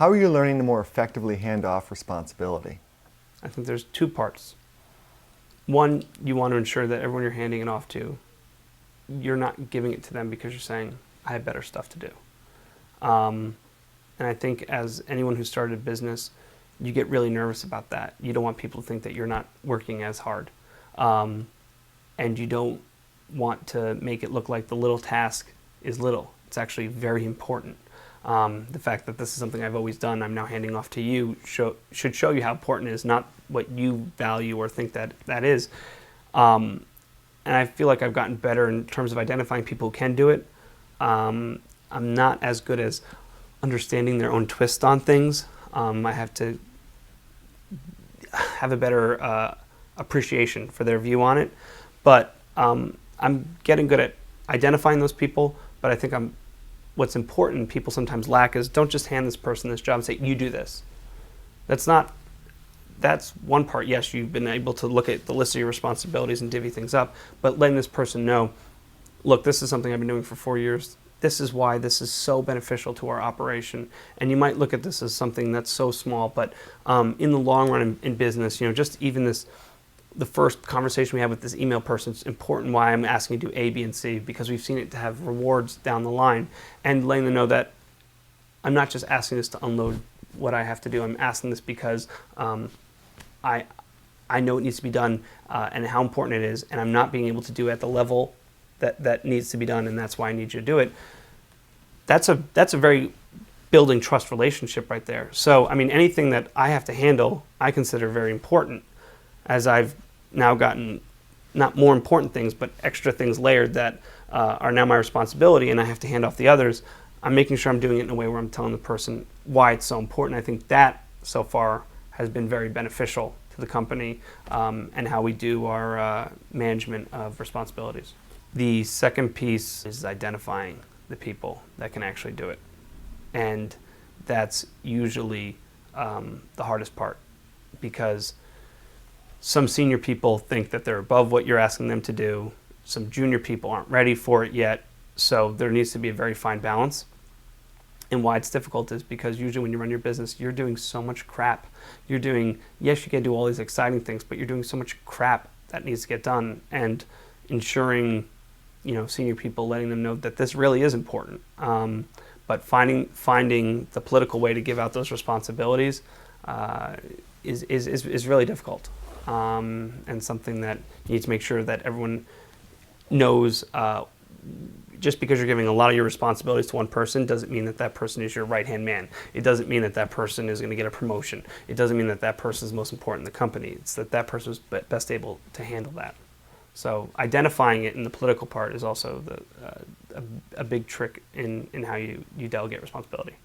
How are you learning to more effectively hand off responsibility? I think there's two parts. One, you want to ensure that everyone you're handing it off to, you're not giving it to them because you're saying, I have better stuff to do. And I think as anyone who started a business, you get really nervous about that. You don't want people to think that you're not working as hard. And you don't want to make it look like the little task is little. It's actually very important. The fact that this is something I've always done, I'm now handing off to you, should show you how important it is, not what you value or think that is. And I feel like I've gotten better in terms of identifying people who can do it. I'm not as good as understanding their own twist on things. I have to have a better appreciation for their view on it. But I'm getting good at identifying those people, but I think what's important, people sometimes lack, is don't just hand this person this job and say, you do this. That's one part. Yes, you've been able to look at the list of your responsibilities and divvy things up, but letting this person know, look, this is something I've been doing for 4 years. This is why this is so beneficial to our operation. And you might look at this as something that's so small, but in the long run in business, just even the first conversation we have with this email person, it's important why I'm asking you to do A, B, and C, because we've seen it to have rewards down the line, and letting them know that I'm not just asking this to unload what I have to do. I'm asking this because I know it needs to be done and how important it is, and I'm not being able to do it at the level that needs to be done, and that's why I need you to do it. That's a very building trust relationship right there. So, I mean, anything that I have to handle, I consider very important, as I've now gotten not more important things, but extra things layered that are now my responsibility, and I have to hand off the others. I'm making sure I'm doing it in a way where I'm telling the person why it's so important. I think that so far has been very beneficial to the company and how we do our management of responsibilities. The second piece is identifying the people that can actually do it. And that's usually the hardest part, because some senior people think that they're above what you're asking them to do. Some junior people aren't ready for it yet. So there needs to be a very fine balance. And why it's difficult is because usually when you run your business, you're doing so much crap. Yes, you can do all these exciting things, but you're doing so much crap that needs to get done. And ensuring, senior people, letting them know that this really is important. But finding the political way to give out those responsibilities is really difficult. And something that you need to make sure that everyone knows. Just because you're giving a lot of your responsibilities to one person doesn't mean that person is your right-hand man. It doesn't mean that person is going to get a promotion. It doesn't mean that person is most important in the company. It's that person is best able to handle that. So identifying it in the political part is also a big trick in how you delegate responsibility.